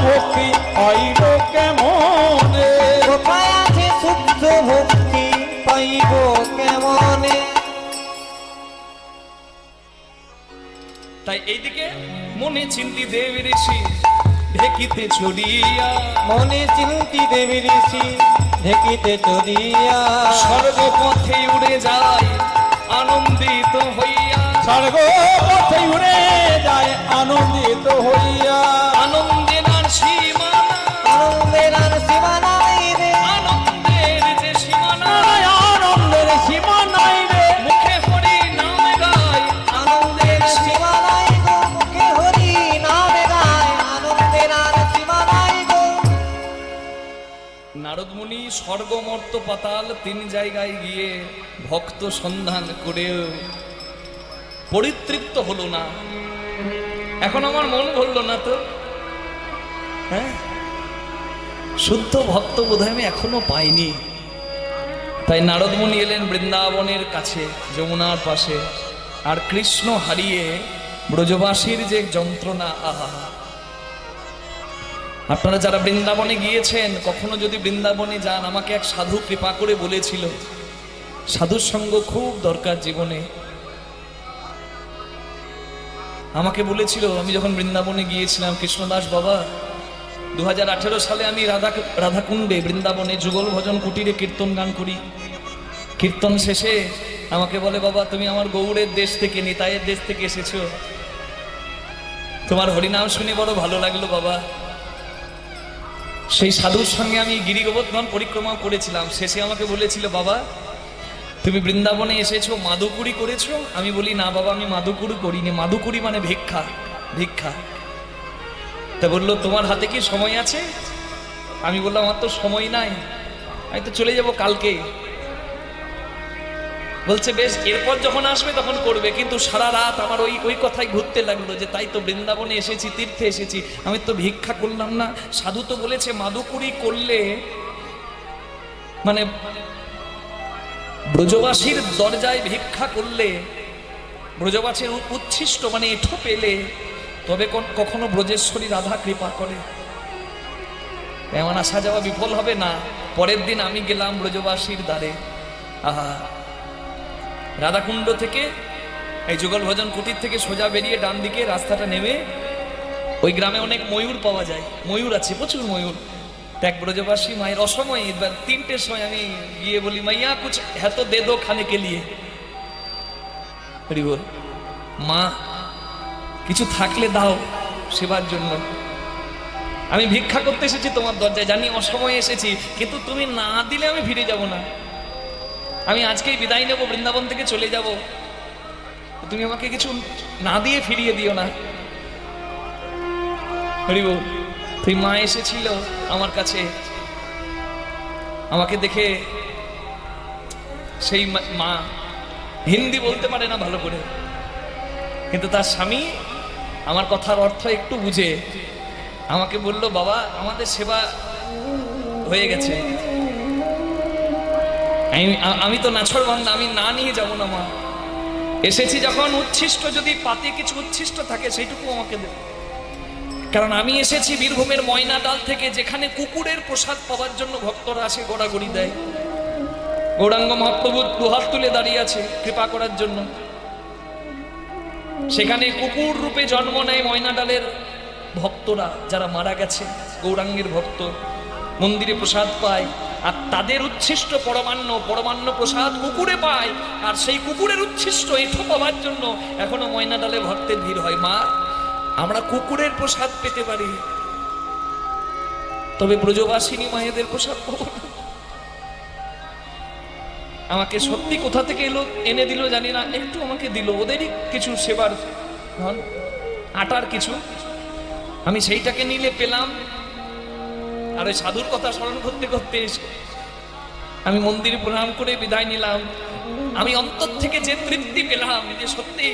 ভক্তি পাইব কেমনে? কোথায় আছে শুদ্ধ ভক্তি পাইব কেমনে? তাই এইদিকে মনে চিন্তি দেব ঋষি ঢেকিতে চড়িয়া, মনে চিন্তি দেবী ঋষি ঢেকিতে চড়িয়া, স্বর্গপথে উড়ে যায় আনন্দিত হইয়া। স্বর্গ পথে উড়ে যায় আনন্দিত হইয়া। আনন্দের আর সীমা নাই, আনন্দের আর সীমা নাই রে, আনন্দের যে সীমা নাই। আনন্দের সীমা নাই রে, মুখে হরি নাম গায়, আনন্দের সীমা নাই গো, মুখে হরি নাম গায়, আনন্দের আর সীমা নাই গো। নারদ মুনি স্বর্গ মর্ত পাতাল 3 জায়গায় গিয়ে ভক্ত সন্ধান করেও পরিতৃপ্ত হলো না। এখন আমার মন ভরল না তো। হ্যাঁ, শুদ্ধ ভক্ত বোধহয় আমি এখনো পাইনি। তাই নারদ মুনি এলেন বৃন্দাবনের কাছে, যমুনার পাশে। আর কৃষ্ণ হারিয়ে ব্রজবাসীর যে যন্ত্রণা, আহা! আপনারা যারা বৃন্দাবনে গিয়েছেন, কখনো যদি বৃন্দাবনে যান, আমাকে এক সাধু কৃপা করে বলেছিল, সাধুর সঙ্গ খুব দরকার জীবনে। আমাকে বলেছিল, আমি যখন বৃন্দাবনে গিয়েছিলাম, কৃষ্ণদাস বাবা 2018 সালে আমি রাধাকুণ্ডে বৃন্দাবনে যুগল ভজন কুটিরে কীর্তন গান করি। কীর্তন শেষে আমাকে বলে, বাবা তুমি আমার গৌড়ের দেশ থেকে, নিতাইয়ের দেশ থেকে এসেছো, তোমার হরিনাম শুনে বড় ভালো লাগলো বাবা। সেই সাধুর সঙ্গে আমি গিরি গোবর্ধন পরিক্রমা করেছিলাম। শেষে আমাকে বলেছিল, বাবা তুমি বৃন্দাবনে এসেছো, মাদুকুরি করেছো? আমি বলি, না বাবা আমি মাদুকুরি করিনি। মাদুকুরি মানে ভিক্ষা, ভিক্ষা। তা বললো, তোমার হাতে কি সময় আছে? আমি বললাম, আমার তো সময় নাই, আমি তো চলে যাব কালকে। বলছে বেশ, এরপর যখন আসবে তখন করবে। কিন্তু সারা রাত আমার ওই ওই কথাই ঘুরতে লাগলো যে তাই তো বৃন্দাবনে এসেছি, তীর্থে এসেছি, আমি তো ভিক্ষা করলাম না। সাধু তো বলেছে মাদুকুরি করলে, মানে ব্রজবাসীর দরজায় ভিক্ষা করলে, ব্রজবাসীর উচ্ছিষ্ট মানে এঠো পেলে, তবে কখনো ব্রজেশ্বরী রাধা কৃপা করে। এমন আসা যাওয়া বিফল হবে না। পরের দিন আমি গেলাম ব্রজবাসীর দ্বারে। আহা, রাধাকুণ্ড থেকে এই যুগল ভজন কুটির থেকে সোজা বেরিয়ে ডান দিকে রাস্তাটা নেমে ওই গ্রামে অনেক ময়ূর পাওয়া যায়, ময়ূর আছে, প্রচুর ময়ূর। এক ব্রজবাসী মায়ের অসময়ে 3টের সময় আমি গিয়ে বলি, মাইয়া কুছ হ্যাঁ তো দে দো খানে কে লিয়ে। বল মা কিছু থাকলে দাও সেবার জন্য, আমি ভিক্ষা করতে এসেছি তোমার দরজায়, জানি অসময়ে এসেছি, কিন্তু তুমি না দিলে আমি ফিরে যাব না। আমি আজকেই বিদায় নেব, বৃন্দাবন থেকে চলে যাব, তুমি আমাকে কিছু না দিয়ে ফিরিয়ে দিও না। হরি বল। তুই মা এসেছিল আমার কাছে, আমাকে দেখে, সেই মা হিন্দি বলতে পারে না ভালো করে, কিন্তু তার স্বামী আমার কথার অর্থ একটু বুঝে আমাকে বলল, বাবা আমাদের সেবা হয়ে গেছে। আমি তো নাছর বান্দা, আমি না নিয়ে যাব না মা, এসেছি যখন, উচ্ছিষ্ট যদি পাতে কিছু উচ্ছিষ্ট থাকে সেইটুকু আমাকে দেবে। কারণ আমি এসেছি বীরভূমের ময়নাডাল থেকে, যেখানে কুকুরের প্রসাদ পাওয়ার জন্য ভক্তরা আসে, গড়াগড়ি দেয়। গৌরাঙ্গ মহাপ্রভু দুহাত তুলে দাঁড়িয়ে আছে কৃপা করার জন্য। সেখানে কুকুর রূপে জন্ম নেয় ময়নাডালের ভক্তরা, যারা মারা গেছে, গৌরাঙ্গের ভক্ত, মন্দিরে প্রসাদ পায়। আর তাদের উচ্ছিষ্ট পরমান্ন প্রসাদ কুকুরে পায়। আর সেই কুকুরের উচ্ছিষ্ট এঠো পাওয়ার জন্য এখনো ময়নাডালে ভক্তের ভিড় হয়। মা, আমরা কুকুরের প্রসাদ পেতে পারি, তবে ব্রজবাসিনী মায়েদের প্রসাদ পাবো না। আমাকে সত্যি কোথা থেকে এলো, এনে দিল জানি না, একটু আমাকে দিল, ওদেরই কিছু সেবার আটার কিছু, আমি সেইটাকে নিলে পেলাম। আর ওই সাধুর কথা স্মরণ করতে করতে আমি মন্দিরে প্রণাম করে বিদায় নিলাম। আমি অন্তর থেকে যে তৃপ্তি পেলাম, যে সত্যি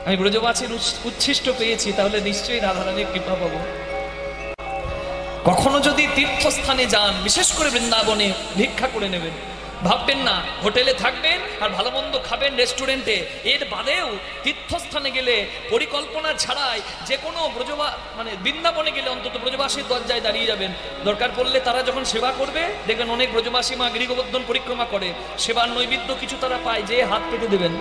আমি ব্রজবাসীর উচ্ছিষ্ট পেয়েছি, তাহলে নিশ্চয়ই রাধারানীর কৃপা পাবো। কখনো যদি তীর্থস্থানে যান, বিশেষ করে বৃন্দাবনে, ভিক্ষা করে নেবেন। ভাববেন না হোটেলে থাকবেন আর ভালো মন্দ খাবেন রেস্টুরেন্টে, এর বাদেও তীর্থস্থানে গেলে পরিকল্পনা ছাড়াই যে কোনো মানে বৃন্দাবনে গেলে অন্তত ব্রজবাসীর দরজায় দাঁড়িয়ে যাবেন। দরকার পড়লে তারা যখন সেবা করবে, দেখবেন অনেক ব্রজবাসী মা গৃহবর্ধন পরিক্রমা করে, সেবার নৈবেদ্য কিছু তারা পায়, যে হাত পেতে দেবেন।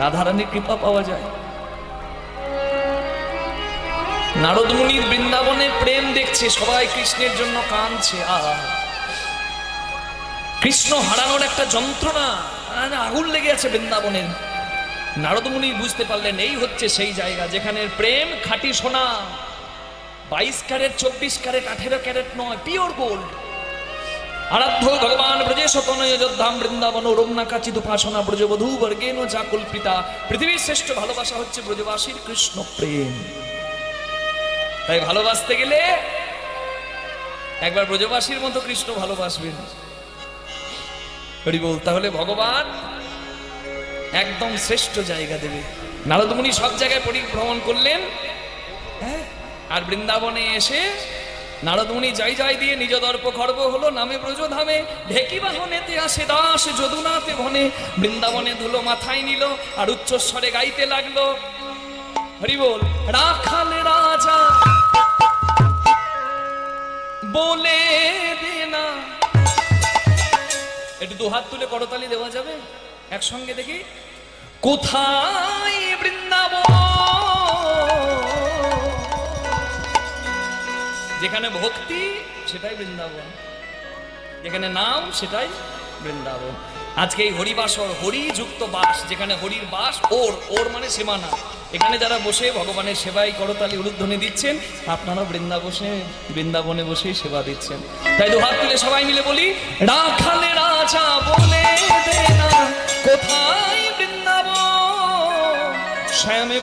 রাধারানীর কৃপা পাওয়া যায়। নারদ মুনির বৃন্দাবনে প্রেম দেখছে, সবাই কৃষ্ণের জন্য কাঁদছে। কৃষ্ণ হারানোর একটা যন্ত্রণা, আগুন লেগে আছে বৃন্দাবনের। নারদ মুনি বুঝতে পারলেন এই হচ্ছে সেই জায়গা যেখানে প্রেম খাঁটি সোনা, 22 ক্যারেট 24 ক্যারেট 18 ক্যারেট নয়, পিওর গোল্ড। আরাধ্য ভগবান ব্রজেশ তনয় যোদ্ধাম বৃন্দাবন রম্না কাচিত উপাসনা ব্রজবধূ বর্গেন যা কল্পিতা। পৃথিবীর শ্রেষ্ঠ ভালোবাসা হচ্ছে ব্রজবাসীর কৃষ্ণ প্রেম। তাই ভালোবাসতে গেলে একবার ব্রজবাসীর মতো কৃষ্ণ ভালোবাসবেন। হরি বল। তাহলে ভগবান একদম শ্রেষ্ঠ জায়গা দেবে। নারদ মুনি সব জায়গায় পরিভ্রমণ করলেন, আর বৃন্দাবনে এসে নারদ মুনি যাই যাই দিয়ে নিজ দর্প খর্ব হলো, নামে ব্রজধামে ঢেকি বাহনেতে আসে দাস যদুনাথে ভনে। বৃন্দাবনে ধুলো মাথায় নিল আর উচ্চস্বরে গাইতে লাগলো, হরি বল। রাখাল রাজা বলে দেনা, একটু দুহাত তুলে করতালি দেওয়া যাবে একসঙ্গে দেখি। কোথায় বৃন্দাবন, যেখানে ভক্তি সেটাই বৃন্দাবন, যেখানে নাম সেটাই বৃন্দাবন। আজকে এই হরিবাসর, হরি যুক্ত বাস, যেখানে হরির বাস, ওর মানে সীমানা, এখানে যারা বসে ভগবানের সেবায় করতালি উলুধ্বনি দিচ্ছেন, আপনারা বৃন্দাবনে বসে সেবা দিচ্ছেন। তাই দুহাত তুলে সবাই মিলে বলি, রাখালে রাজা বলে দেনা, কোথায় বৃন্দাবন, শ্যামে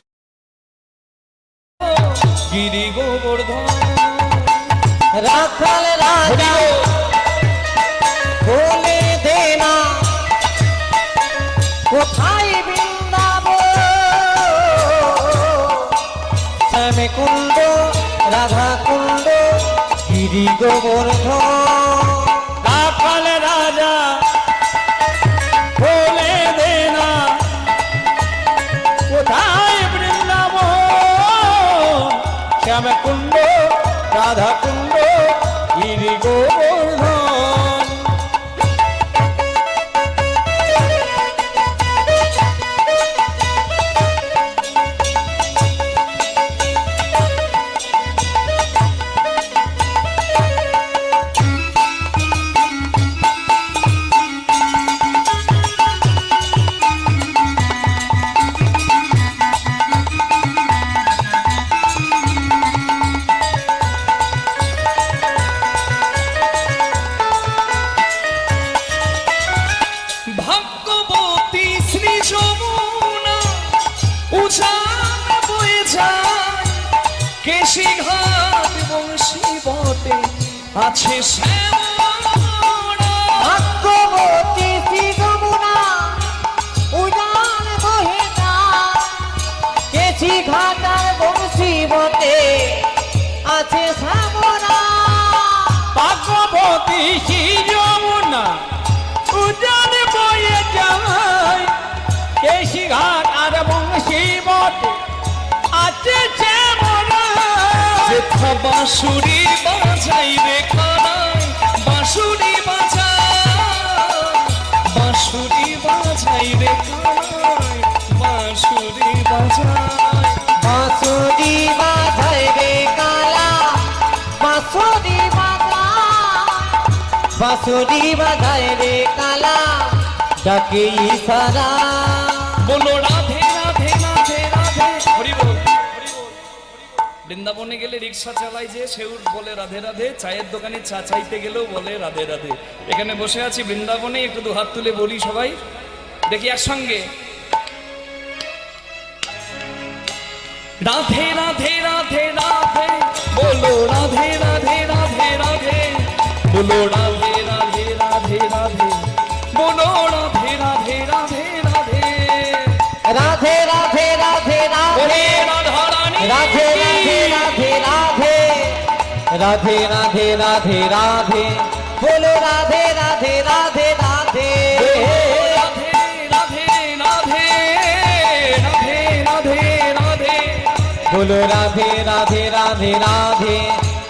গিরি গোবর্ধন। রাখাল রাজা বলে দে না কোথায় বৃন্দাবন শ্যামে কুণ্ড রাধা কুণ্ড গিরি গোবর্ধন রাখাল রাজা বলে দে না কোথায় বৃন্দাবন শ্যামে কুণ্ড রাধা কুণ্ড গিরি গোবর্ধন ভাগ্যবতী শ্রী যমুনা উজান বয়ে যায় কেশি ঘাট বংশী বটে আছে শ্যামলা ভাগ্যবতী শ্রী যমুনা উজান বহে যায় কেছি ঘাটার বংশী বটে আছে শ্যামলা ভাগ্যবতী শ্রী যমুনা উজান বয়ে যায় কেশি ঘাট আর বংশী বটে আছে শ্যামলা যেথা বাঁশুরি বাজাই রে কানাই বাঁশুরি বাজাই রে কানাই বাঁশুরি বাজাই বাঁশুরি বাজায় রে কালা বাঁশুরি বাজায় রে কালা ডাকে ইশারা বলো রাধে রাধে রাধে রাধে হরি বল বৃন্দাবনে গেলে রিক্সা চালাই যে সেও বলে রাধে রাধে চায়ের দোকানে চা চাইতে গেলেও বলে রাধে রাধে এখানে বসে আছি বৃন্দাবনে একটু দু হাত তুলে বলি সবাই দেখি একসঙ্গে রাধে রাধে রাধে রাধে বলো রাধে রাধে রাধে রাধে বলো রাধে রাধে রাধে রাধে বলো রাধে রাধে রাধে রাধে রাধে রাধে রাধে ওরে রাধে রাধারানী রাধে রাধে রাধে রাধে রাধে রাধে রাধে বলো রাধে রাধে রাধে রাধে রাধে রাধে রাধে রাধে রাধে রাধে বলো রাধে রাধে রাধে রাধে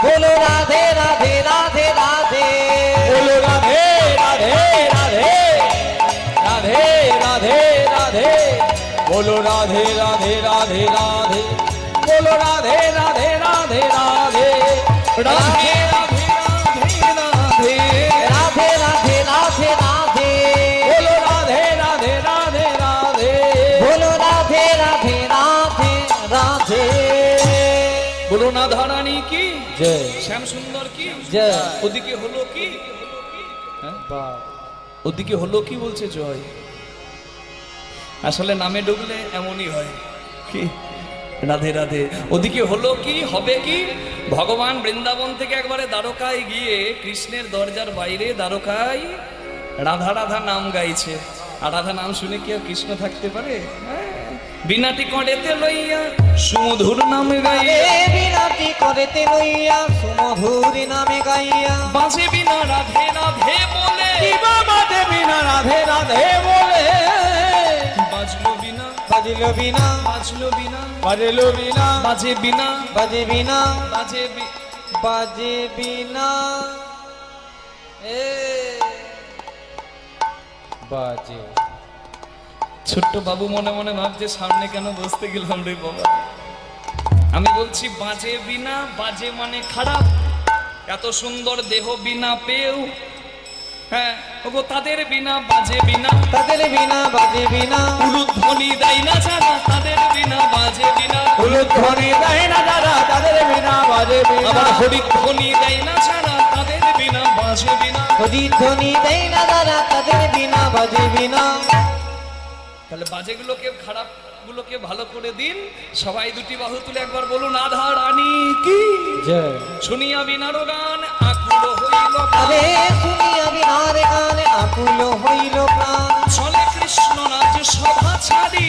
বলো রাধে রাধে রাধে রাধে বলো রাধে রাধে রাধে রাধে রাধে রাধে বলো রাধে রাধে রাধে রাধে বলো রাধে রাধে রাধে রাধে রাধে রাধে রাধে রাধে রাধে রাধে রাধে রাধে বলো রাধে রাধে রাধে রাধে বলো না ধারানী কি জয় শ্যাম সুন্দর কি জয় ওদিকে হলো কি ওদিকে হলো কি বলছে জয় আসলে নামে ডুবলে এমনই হয় কি রাধে রাধে ওদিকে হলো কি হবে কি ভগবান বৃন্দাবন থেকে একবারে দ্বারকায় গিয়ে কৃষ্ণের দরজার বাইরে দ্বারকায় রাধা রাধা নাম গাইছে আর রাধা নাম শুনে কি আর কৃষ্ণ থাকতে পারে বিনাটি করেতে লইয়া সুমধুর নাম গাইয়া বিনাটি করেতে লইয়া সুমধুর নামে গাইয়া বাজে বিনা রাধে রাধে বলে বাজে বিনা রাধে রাধে বলে বাজলো বিনা বাজিল বিনা বাজলো বিনা বাজিল বিনা বাজে বিনা বাজে বিনা বাজে বাজে বিনা এ বাজে ছোট্ট বাবু মনে মনে ভাবছে সামনে কেন বসতে গেলাম রে বাবা আমি বলছি বাজে বিনা বাজে মানে খারাপ এত সুন্দর দেহ বিনা পেও হ্যাঁ ওগো তাদের বিনা বাজে বিনা তাদের বিনা বাজে বিনা উলুধ্বনি দেয় না যারা তাদের বিনা বাজে বিনা উলুধ্বনি দেয় না যারা তাদের বিনা বাজে বিনা আবার হরিধ্বনি দেয় না যারা তাদের বিনা বাজে বিনা হরিধ্বনি দেয় না যারা তাদের বিনা বাজে বিনা তাহলে বাজেগুলোকে খারাপ গুলোকে ভালো করে দিন। সবাই দুটি বাহু তুলে একবার বলুন আধা রানী কি জয়। শুনিয়া বিনার গান আকুল হইল আরে শুনিয়া বিনার গান আকুল হইল প্রাণ। চলে কৃষ্ণ রাজ সভা ছাড়ি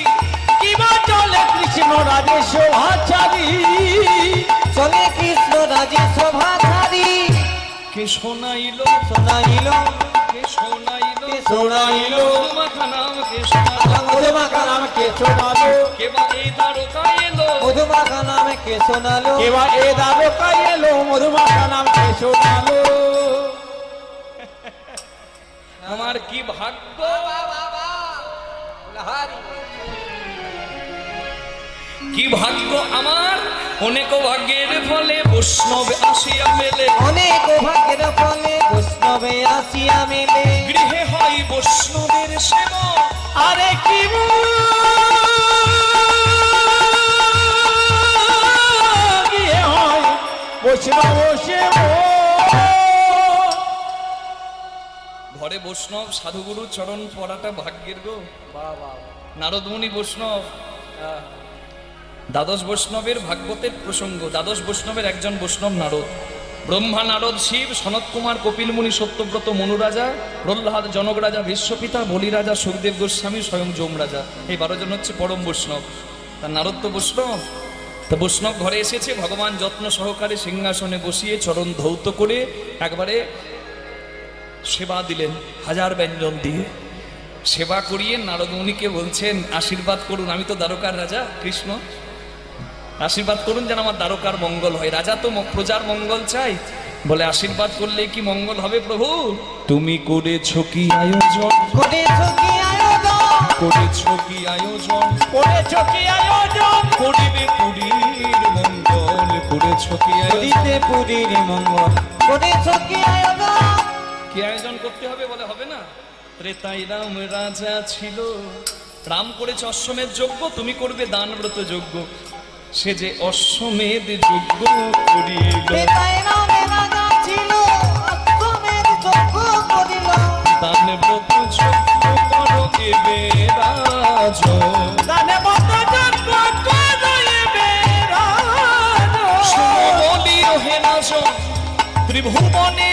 কিবা চলে কৃষ্ণ রাজে শোভাচারী, চলে কৃষ্ণ রাজে শোভাধারী। কে শোনাইল শোনাইল কে শোনাইল কে শোনাইল মধুমাখা নাম কে শোনাইল মধুমাখা নাম কে শোনালো, কে বা এই দ্বারকা এলো মধুমাখা নাম কে শোনালো। কেবা এ দ্বারকা এলো মধুমাখা নাম কে শোনালো। আমার কি ভাগ্য কি ভাগ্য আমার অনেক ভাগ্যের ফলে বৈষ্ণব আসিয়া মেলে অনেক ভাগ্যের ফলে বৈষ্ণবে আসিয়া মেলে। গৃহে হয় বৈষ্ণবের সেবা আরে কি গিয়ে হয় বৈষ্ণব সেব। ঘরে বৈষ্ণব সাধুগুরু চরণ পড়াটা ভাগ্যের গো। নারদমুনি বৈষ্ণব, দ্বাদশ বৈষ্ণবের ভাগবতের প্রসঙ্গ। দ্বাদশ বৈষ্ণবের একজন বৈষ্ণব নারদ। ব্রহ্মা, নারদ, শিব, সনত কুমার, কপিল মুনি, সত্যব্রত, মনুরাজা, প্রহ্লাদ, জনক রাজা, বিশ্বপিতা, বলি রাজা, সুখদেব গোস্বামী, স্বয়ং যমরাজা, এই 12 জন হচ্ছে পরম বৈষ্ণব। তার নারদ তো বৈষ্ণব। তো বৈষ্ণব ঘরে এসেছে, ভগবান যত্ন সহকারে সিংহাসনে বসিয়ে চরণ ধৌত করে একবারে সেবা দিলেন, হাজার ব্যঞ্জন দিয়ে সেবা করিয়ে নারদ মুনিকে বলছেন আশীর্বাদ করুন, আমি তো দ্বারকার রাজা কৃষ্ণ, আশীর্বাদ করুন যেন আমার দ্বারকার মঙ্গল হয়। রাজা তো প্রজার মঙ্গল চাই, বলে আশীর্বাদ করলে কি মঙ্গল হবে প্রভু? তুমি করেছো কি আয়োজন, করেছো কি আয়োজন, করেছো কি আয়োজন, করেছো কি আয়োজন করিবে পুরীর মঙ্গল, করেছো কি আয়োজন, করিতে পুরীর মঙ্গল। করেছো কি আয়োজন, কি আয়োজন করতে হবে বলে হবে না? ত্রেতাই রাম রাজা ছিল, রাম করেছে অশ্বমেধ যজ্ঞ, তুমি করবে দান ব্রত যজ্ঞ। সে যে অশ্বমেধ যজ্ঞ করিল, বেতায় রামে রাজা ছিল, অশ্বমেধ যজ্ঞ করিল। দান ব্রত যজ্ঞ করো এবে রাজ, দানে মত যজ্ঞ করিবে রাজ। শুনো বলিও হে রাজ, ত্রিভুবনে